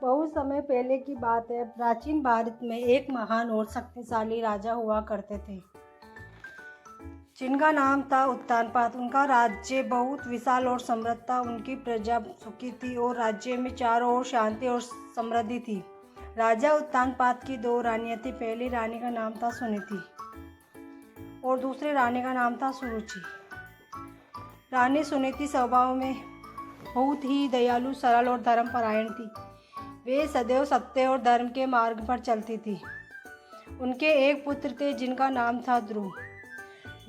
बहुत समय पहले की बात है। प्राचीन भारत में एक महान और शक्तिशाली राजा हुआ करते थे जिनका नाम था उत्तानपाद। उनका राज्य बहुत विशाल और समृद्ध था। उनकी प्रजा सुखी थी और राज्य में चारों ओर शांति और समृद्धि थी। राजा उत्तानपाद की दो रानियां थी। पहली रानी का नाम था सुनीति और दूसरी रानी का नाम था सुरुचि। रानी सुनीति स्वभाव में बहुत ही दयालु, सरल और धर्मपरायण थी। वे सदैव सत्य और धर्म के मार्ग पर चलती थी। उनके एक पुत्र थे जिनका नाम था ध्रुव।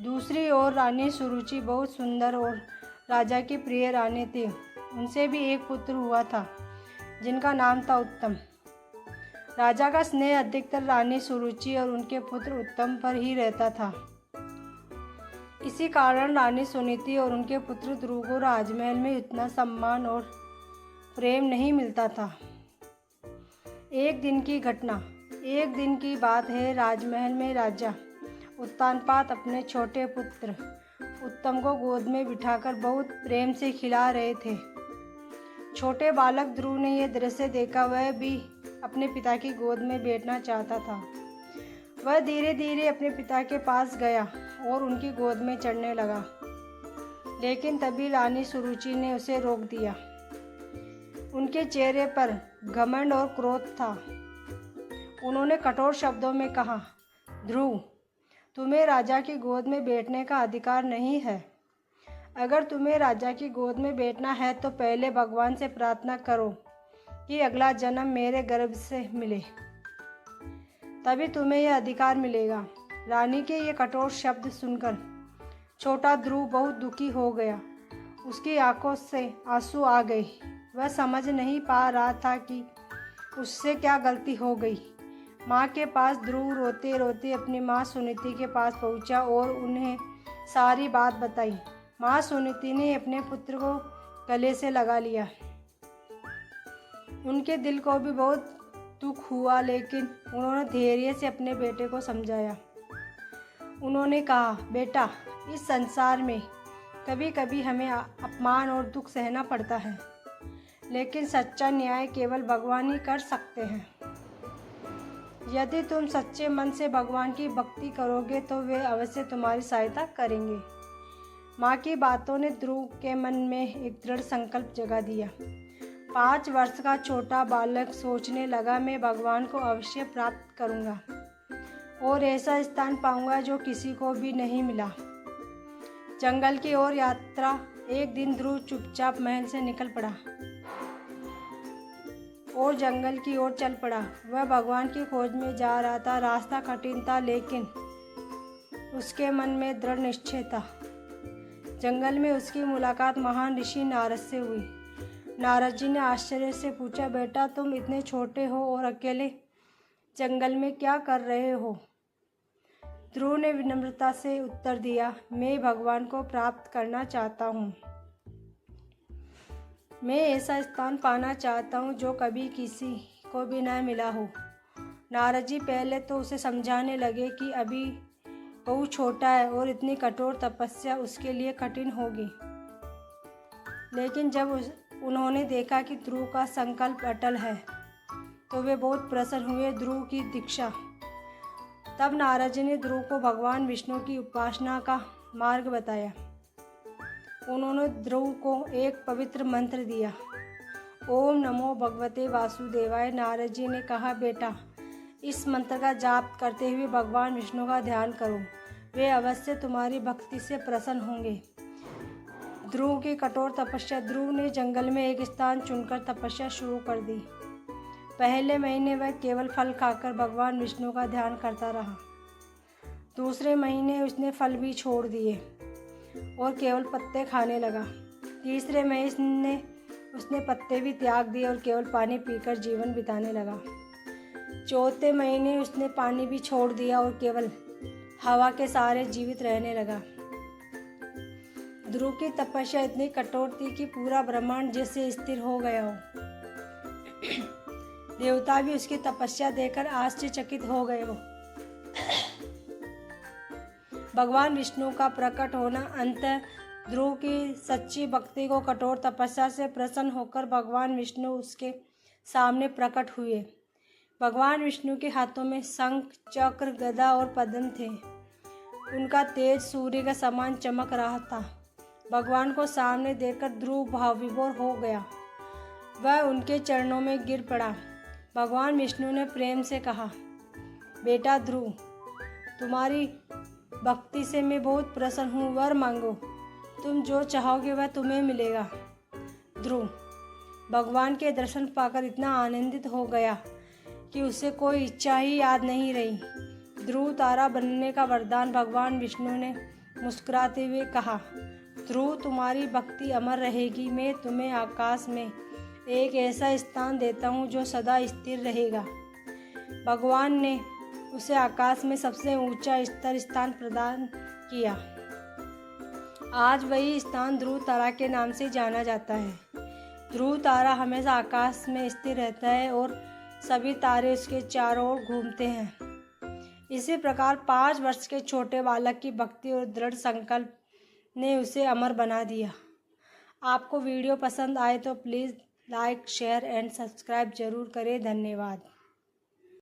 दूसरी ओर रानी सुरुचि बहुत सुंदर और राजा की प्रिय रानी थी। उनसे भी एक पुत्र हुआ था जिनका नाम था उत्तम। राजा का स्नेह अधिकतर रानी सुरुचि और उनके पुत्र उत्तम पर ही रहता था। इसी कारण रानी सुनीति और उनके पुत्र ध्रुव को राजमहल में इतना सम्मान और प्रेम नहीं मिलता था। एक दिन की बात है। राजमहल में राजा उत्तानपाद अपने छोटे पुत्र उत्तम को गोद में बिठाकर बहुत प्रेम से खिला रहे थे। छोटे बालक ध्रुव ने यह दृश्य देखा। वह भी अपने पिता की गोद में बैठना चाहता था। वह धीरे धीरे अपने पिता के पास गया और उनकी गोद में चढ़ने लगा, लेकिन तभी रानी सुरुचि ने उसे रोक दिया। उनके चेहरे पर घमंड और क्रोध था। उन्होंने कठोर शब्दों में कहा, ध्रुव, तुम्हें राजा की गोद में बैठने का अधिकार नहीं है। अगर तुम्हें राजा की गोद में बैठना है तो पहले भगवान से प्रार्थना करो कि अगला जन्म मेरे गर्भ से मिले, तभी तुम्हें यह अधिकार मिलेगा। रानी के ये कठोर शब्द सुनकर छोटा ध्रुव बहुत दुखी हो गया। उसकी आंखों से आंसू आ गए। वह समझ नहीं पा रहा था कि उससे क्या गलती हो गई। माँ के पास ध्रुव रोते रोते अपनी माँ सुनीति के पास पहुँचा और उन्हें सारी बात बताई। माँ सुनीति ने अपने पुत्र को गले से लगा लिया। उनके दिल को भी बहुत दुख हुआ, लेकिन उन्होंने धैर्य से अपने बेटे को समझाया। उन्होंने कहा, बेटा, इस संसार में कभी कभी हमें अपमान और दुख सहना पड़ता है, लेकिन सच्चा न्याय केवल भगवान ही कर सकते हैं। यदि तुम सच्चे मन से भगवान की भक्ति करोगे तो वे अवश्य तुम्हारी सहायता करेंगे। माँ की बातों ने ध्रुव के मन में एक दृढ़ संकल्प जगा दिया। 5 वर्ष का छोटा बालक सोचने लगा, मैं भगवान को अवश्य प्राप्त करूँगा और ऐसा स्थान पाऊँगा जो किसी को भी नहीं मिला। जंगल की ओर यात्रा। एक दिन ध्रुव चुपचाप महल से निकल पड़ा और जंगल की ओर चल पड़ा। वह भगवान की खोज में जा रहा था। रास्ता कठिन था, लेकिन उसके मन में दृढ़ निश्चय था। जंगल में उसकी मुलाकात महान ऋषि नारद से हुई। नारद जी ने आश्चर्य से पूछा, बेटा, तुम इतने छोटे हो और अकेले जंगल में क्या कर रहे हो? ध्रुव ने विनम्रता से उत्तर दिया, मैं भगवान को प्राप्त करना चाहता हूँ। मैं ऐसा स्थान पाना चाहता हूँ जो कभी किसी को भी न मिला हो। नारद जी पहले तो उसे समझाने लगे कि अभी बहुत छोटा है और इतनी कठोर तपस्या उसके लिए कठिन होगी, लेकिन जब उन्होंने देखा कि ध्रुव का संकल्प अटल है तो वे बहुत प्रसन्न हुए। ध्रुव की दीक्षा। तब नारद जी ने ध्रुव को भगवान विष्णु की उपासना का मार्ग बताया। उन्होंने ध्रुव को एक पवित्र मंत्र दिया, ओम नमो भगवते वासुदेवाय। नारद जी ने कहा, बेटा, इस मंत्र का जाप करते हुए भगवान विष्णु का ध्यान करो, वे अवश्य तुम्हारी भक्ति से प्रसन्न होंगे। ध्रुव की कठोर तपस्या। ध्रुव ने जंगल में एक स्थान चुनकर तपस्या शुरू कर दी। पहले महीने वह केवल फल खाकर भगवान विष्णु का ध्यान करता रहा। दूसरे महीने उसने फल भी छोड़ दिए और केवल पत्ते खाने लगा। तीसरे महीने उसने पत्ते भी त्याग दिए और केवल पानी पीकर जीवन बिताने लगा। चौथे महीने उसने पानी भी छोड़ दिया और केवल हवा के सहारे जीवित रहने लगा। ध्रुव की तपस्या इतनी कठोर थी कि पूरा ब्रह्मांड जैसे स्थिर हो गया हो। देवता भी उसकी तपस्या देखकर आश्चर्यचकित हो गए हो। भगवान विष्णु का प्रकट होना। अंत ध्रुव की सच्ची भक्ति को कठोर तपस्या से प्रसन्न होकर भगवान विष्णु उसके सामने प्रकट हुए। भगवान विष्णु के हाथों में शंख, चक्र, गदा और पद्म थे। उनका तेज सूर्य के समान चमक रहा था। भगवान को सामने देखकर ध्रुव भावविभोर हो गया। वह उनके चरणों में गिर पड़ा। भगवान विष्णु ने प्रेम से कहा, बेटा ध्रुव, तुम्हारी भक्ति से मैं बहुत प्रसन्न हूँ। वर मांगो, तुम जो चाहोगे वह तुम्हें मिलेगा। ध्रुव भगवान के दर्शन पाकर इतना आनंदित हो गया कि उसे कोई इच्छा ही याद नहीं रही। ध्रुव तारा बनने का वरदान भगवान विष्णु ने मुस्कुराते हुए कहा, ध्रुव तुम्हारी भक्ति अमर रहेगी। मैं तुम्हें आकाश में एक ऐसा स्थान देता हूँ जो सदा स्थिर रहेगा। भगवान ने उसे आकाश में सबसे ऊंचा स्थान प्रदान किया। आज वही स्थान ध्रुव तारा के नाम से जाना जाता है। ध्रुव तारा हमेशा आकाश में स्थिर रहता है और सभी तारे उसके चारों ओर घूमते हैं। इसी प्रकार 5 वर्ष के छोटे बालक की भक्ति और दृढ़ संकल्प ने उसे अमर बना दिया। आपको वीडियो पसंद आए तो please like, share and subscribe जरूर करें। धन्यवाद।